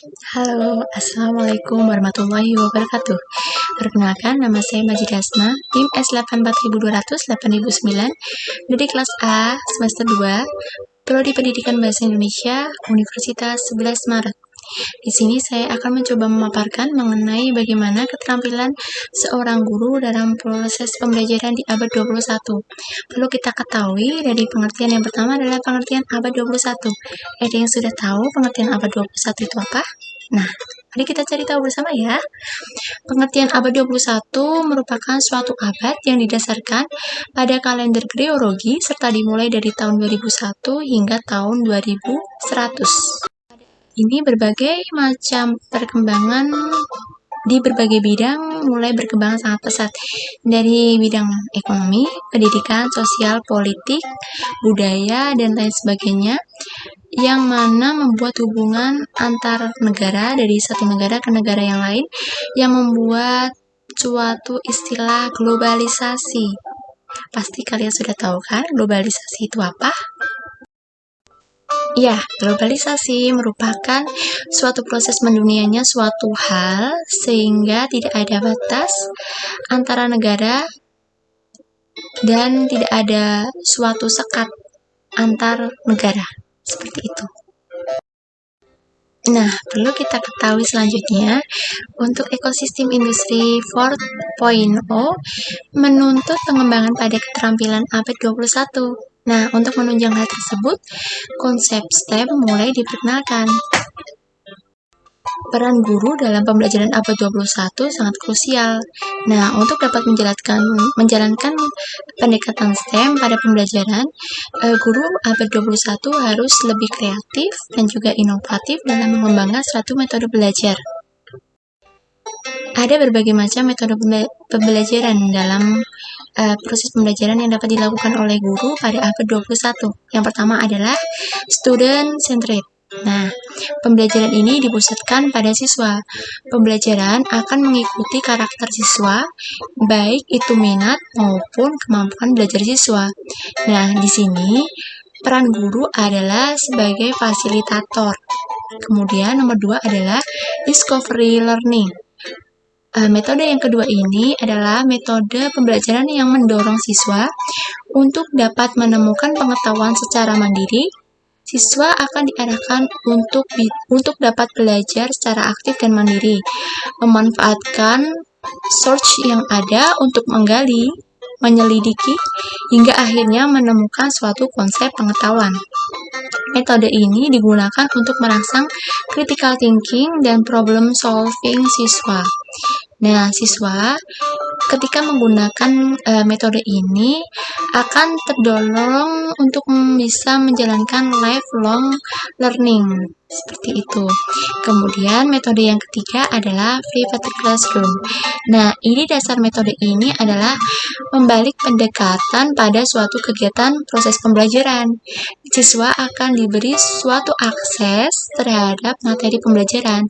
Halo, Assalamualaikum warahmatullahi wabarakatuh. Perkenalkan, nama saya Majid Asma, NIM S84200-8009, dari kelas A, semester 2, Prodi Pendidikan Bahasa Indonesia, Universitas 11 Maret. Di sini saya akan mencoba memaparkan mengenai bagaimana keterampilan seorang guru dalam proses pembelajaran di abad 21. Perlu kita ketahui dari pengertian yang pertama adalah pengertian abad 21. Ada yang sudah tahu pengertian abad 21 itu apa? Nah, mari kita cari tahu bersama ya. Pengertian abad 21 merupakan suatu abad yang didasarkan pada kalender Gregori serta dimulai dari tahun 2001 hingga tahun 2100. Ini berbagai macam perkembangan di berbagai bidang mulai berkembang sangat pesat, dari bidang ekonomi, pendidikan, sosial, politik, budaya, dan lain sebagainya, yang mana membuat hubungan antar negara dari satu negara ke negara yang lain, yang membuat suatu istilah globalisasi. Pasti kalian sudah tahu kan globalisasi itu apa? Ya, globalisasi merupakan suatu proses mendunianya suatu hal sehingga tidak ada batas antara negara dan tidak ada suatu sekat antar negara. Seperti itu. Nah, perlu kita ketahui selanjutnya, untuk ekosistem industri 4.0 menuntut pengembangan pada keterampilan abad 21. Nah, untuk menunjang hal tersebut, konsep STEM mulai diperkenalkan. Peran guru dalam pembelajaran abad 21 sangat krusial. Nah, untuk dapat menjalankan pendekatan STEM pada pembelajaran, guru abad 21 harus lebih kreatif dan juga inovatif dalam mengembangkan suatu metode belajar. Ada berbagai macam metode pembelajaran dalam proses pembelajaran yang dapat dilakukan oleh guru pada abad 21. Yang pertama adalah student-centered. Nah, pembelajaran ini dipusatkan pada siswa. Pembelajaran akan mengikuti karakter siswa, baik itu minat maupun kemampuan belajar siswa. Nah, di sini peran guru adalah sebagai fasilitator. Kemudian nomor 2 adalah discovery learning. Metode yang kedua ini adalah metode pembelajaran yang mendorong siswa untuk dapat menemukan pengetahuan secara mandiri. Siswa akan diarahkan untuk dapat belajar secara aktif dan mandiri, memanfaatkan search yang ada untuk menggali, menyelidiki, hingga akhirnya menemukan suatu konsep pengetahuan. Metode ini digunakan untuk merangsang critical thinking dan problem solving siswa. Nah, siswa ketika menggunakan metode ini akan terdorong untuk bisa menjalankan lifelong learning. Seperti itu. Kemudian metode yang ketiga adalah private classroom. Nah, ini dasar metode ini adalah membalik pendekatan pada suatu kegiatan proses pembelajaran. Siswa akan diberi suatu akses terhadap materi pembelajaran.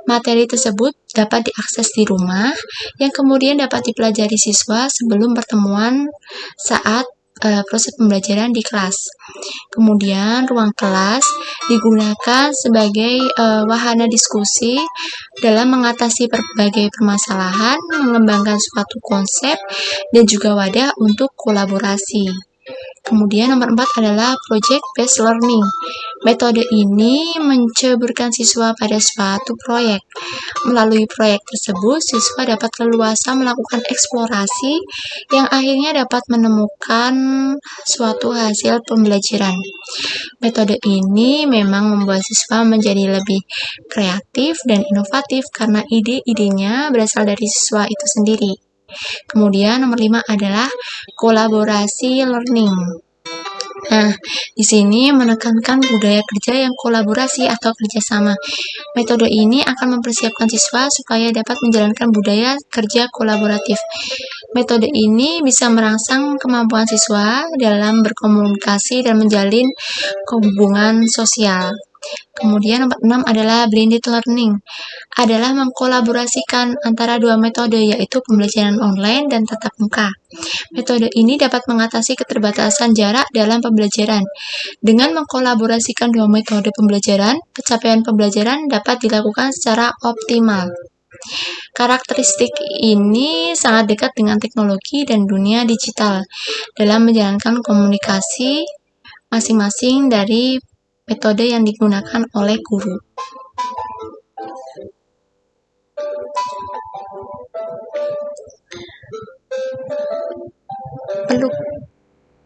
Materi tersebut dapat diakses di rumah, yang kemudian dapat dipelajari siswa sebelum pertemuan saat proses pembelajaran di kelas. Kemudian ruang kelas digunakan sebagai wahana diskusi dalam mengatasi berbagai permasalahan, mengembangkan suatu konsep, dan juga wadah untuk kolaborasi. Kemudian nomor 4 adalah project based learning. Metode ini menceburkan siswa pada suatu proyek. Melalui proyek tersebut, siswa dapat leluasa melakukan eksplorasi yang akhirnya dapat menemukan suatu hasil pembelajaran. Metode ini memang membuat siswa menjadi lebih kreatif dan inovatif karena ide-idenya berasal dari siswa itu sendiri. Kemudian nomor 5 adalah kolaborasi learning. Nah, di sini menekankan budaya kerja yang kolaborasi atau kerjasama. Metode ini akan mempersiapkan siswa supaya dapat menjalankan budaya kerja kolaboratif. Metode ini bisa merangsang kemampuan siswa dalam berkomunikasi dan menjalin hubungan sosial. Kemudian nomor 6 adalah blended learning, adalah mengkolaborasikan antara dua metode, yaitu pembelajaran online dan tatap muka. Metode ini dapat mengatasi keterbatasan jarak dalam pembelajaran. Dengan mengkolaborasikan dua metode pembelajaran, pencapaian pembelajaran dapat dilakukan secara optimal. Karakteristik ini sangat dekat dengan teknologi dan dunia digital dalam menjalankan komunikasi masing-masing dari metode yang digunakan oleh guru.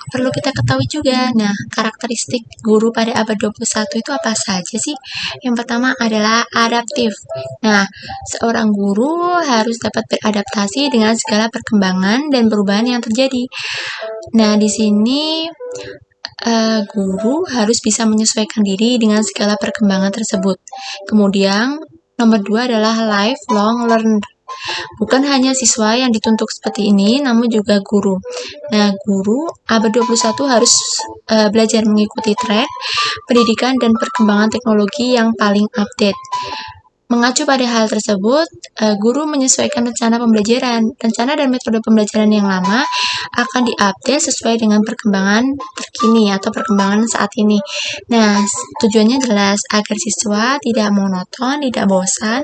Perlu kita ketahui juga. Nah, karakteristik guru pada abad 21 itu apa saja sih? Yang pertama adalah adaptif. Nah, seorang guru harus dapat beradaptasi dengan segala perkembangan dan perubahan yang terjadi. Nah, di sini guru harus bisa menyesuaikan diri dengan segala perkembangan tersebut. Kemudian, nomor 2 adalah lifelong learner. Bukan hanya siswa yang dituntut seperti ini, namun juga guru. Nah, guru abad 21 harus belajar mengikuti tren, pendidikan, dan perkembangan teknologi yang paling update. Mengacu pada hal tersebut, guru menyesuaikan rencana pembelajaran. Rencana dan metode pembelajaran yang lama akan diupdate sesuai dengan perkembangan terkini atau perkembangan saat ini. Nah, tujuannya jelas agar siswa tidak monoton, tidak bosan,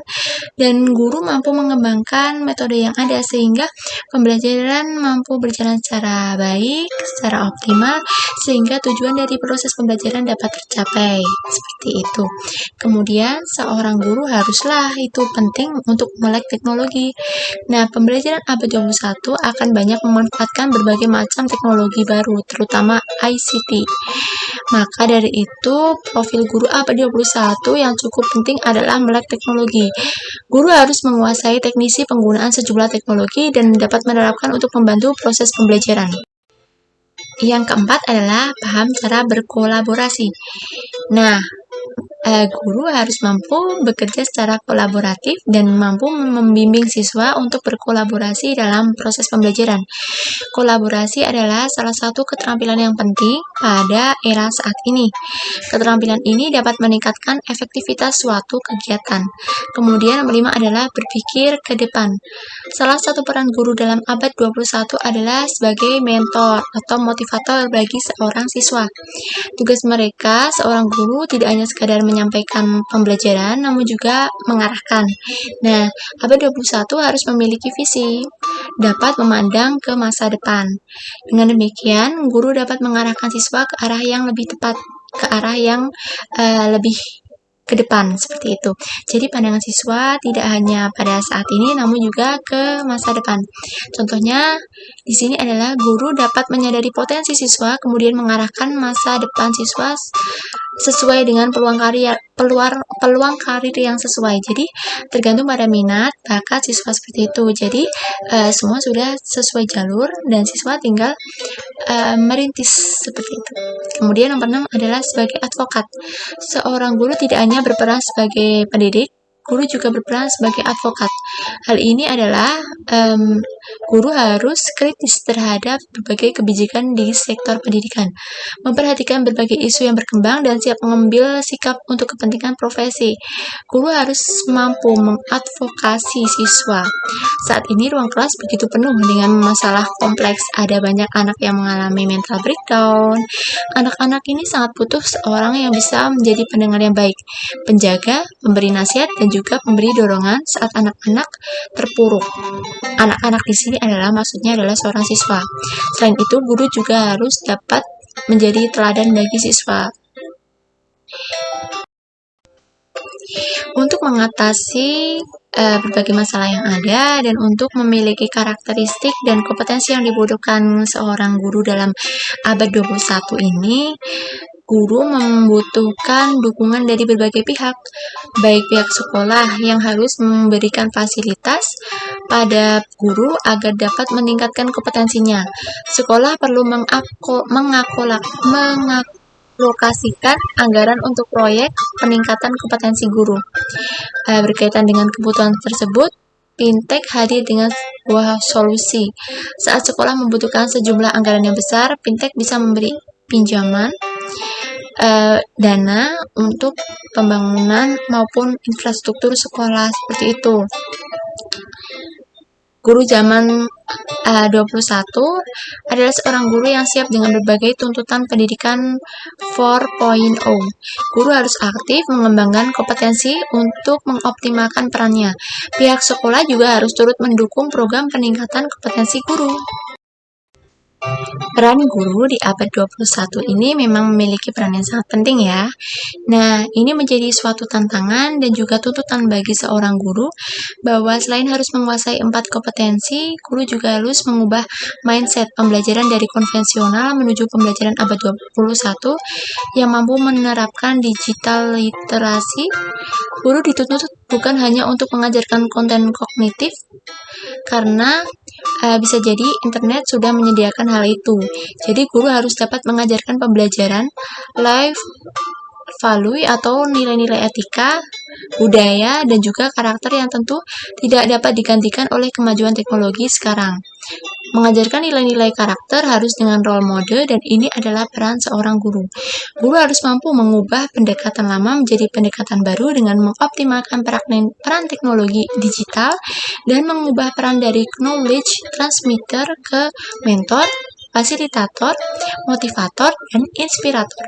dan guru mampu mengembangkan metode yang ada sehingga pembelajaran mampu berjalan secara baik, secara optimal, sehingga tujuan dari proses pembelajaran dapat tercapai. Seperti itu. Kemudian, seorang guru haruslah itu penting untuk melek teknologi. Nah, pembelajaran abad 21 akan banyak memanfaatkan berbagai macam teknologi baru, terutama ICT. Maka dari itu, profil guru abad 21 yang cukup penting adalah melek teknologi. Guru harus menguasai teknisi penggunaan sejumlah teknologi dan dapat menerapkan untuk membantu proses pembelajaran. Yang keempat adalah paham cara berkolaborasi. Nah, guru harus mampu bekerja secara kolaboratif dan mampu membimbing siswa untuk berkolaborasi dalam proses pembelajaran. Kolaborasi adalah salah satu keterampilan yang penting pada era saat ini. Keterampilan ini dapat meningkatkan efektivitas suatu kegiatan. Kemudian nomor 5 adalah berpikir ke depan. Salah satu peran guru dalam abad 21 adalah sebagai mentor atau motivator bagi seorang siswa. Tugas mereka, seorang guru, tidak hanya sekadar menyampaikan pembelajaran, namun juga mengarahkan. Nah, abad 21 harus memiliki visi, dapat memandang ke masa depan. Dengan demikian, guru dapat mengarahkan siswa ke arah yang lebih tepat, ke arah yang lebih ke depan, seperti itu. Jadi pandangan siswa tidak hanya pada saat ini, namun juga ke masa depan. Contohnya, di sini adalah guru dapat menyadari potensi siswa, kemudian mengarahkan masa depan siswa sesuai dengan peluang karir yang sesuai. Jadi tergantung pada minat, bakat siswa seperti itu. Jadi semua sudah sesuai jalur dan siswa tinggal merintis seperti itu. Kemudian nomor 6 adalah sebagai advokat. Seorang guru tidak hanya berperan sebagai pendidik, guru juga berperan sebagai advokat. Hal ini adalah guru harus kritis terhadap berbagai kebijakan di sektor pendidikan, memperhatikan berbagai isu yang berkembang dan siap mengambil sikap untuk kepentingan profesi. Guru harus mampu mengadvokasi siswa. Saat ini ruang kelas begitu penuh dengan masalah kompleks. Ada banyak anak yang mengalami mental breakdown. Anak-anak ini sangat butuh seorang yang bisa menjadi pendengar yang baik, penjaga, pemberi nasihat, dan juga pemberi dorongan saat anak-anak terpuruk. Anak-anak di sini maksudnya adalah seorang siswa. Selain itu, guru juga harus dapat menjadi teladan bagi siswa. Untuk mengatasi berbagai masalah yang ada dan untuk memiliki karakteristik dan kompetensi yang dibutuhkan seorang guru dalam abad 21 ini, guru membutuhkan dukungan dari berbagai pihak, baik pihak sekolah yang harus memberikan fasilitas pada guru agar dapat meningkatkan kompetensinya. Sekolah perlu mengalokasikan anggaran untuk proyek peningkatan kompetensi guru. Berkaitan dengan kebutuhan tersebut, Fintech hadir dengan sebuah solusi. Saat sekolah membutuhkan sejumlah anggaran yang besar, Fintech bisa memberi pinjaman dana untuk pembangunan maupun infrastruktur sekolah seperti itu. Guru zaman 21 adalah seorang guru yang siap dengan berbagai tuntutan pendidikan 4.0. Guru harus aktif mengembangkan kompetensi untuk mengoptimalkan perannya. Pihak sekolah juga harus turut mendukung program peningkatan kompetensi guru. Peran guru di abad 21 ini memang memiliki peran yang sangat penting ya. Nah, ini menjadi suatu tantangan dan juga tuntutan bagi seorang guru bahwa selain harus menguasai 4 kompetensi, guru juga harus mengubah mindset pembelajaran dari konvensional menuju pembelajaran abad 21 yang mampu menerapkan digital literasi. Guru dituntut bukan hanya untuk mengajarkan konten kognitif, karena bisa jadi internet sudah menyediakan hal itu. Jadi guru harus dapat mengajarkan pembelajaran life value atau nilai-nilai etika, budaya, dan juga karakter yang tentu tidak dapat digantikan oleh kemajuan teknologi sekarang. Mengajarkan nilai-nilai karakter harus dengan role model, dan ini adalah peran seorang guru. Guru harus mampu mengubah pendekatan lama menjadi pendekatan baru dengan mengoptimalkan peran teknologi digital dan mengubah peran dari knowledge transmitter ke mentor, fasilitator, motivator, dan inspirator.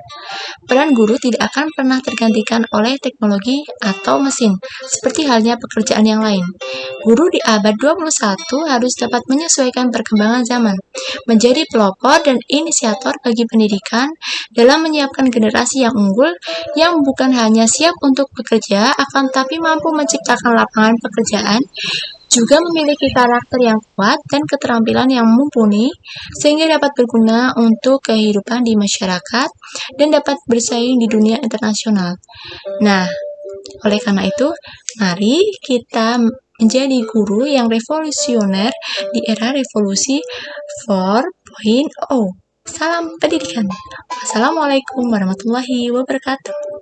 Peran guru tidak akan pernah tergantikan oleh teknologi atau mesin, seperti halnya pekerjaan yang lain. Guru di abad 21 harus dapat menyesuaikan perkembangan zaman, menjadi pelopor dan inisiator bagi pendidikan dalam menyiapkan generasi yang unggul, yang bukan hanya siap untuk bekerja, akan tapi mampu menciptakan lapangan pekerjaan, juga memiliki karakter yang kuat dan keterampilan yang mumpuni, sehingga dapat berguna untuk kehidupan di masyarakat dan dapat bersaing di dunia internasional. Nah, oleh karena itu, mari kita menjadi guru yang revolusioner di era revolusi 4.0. Salam pendidikan. Wassalamualaikum warahmatullahi wabarakatuh.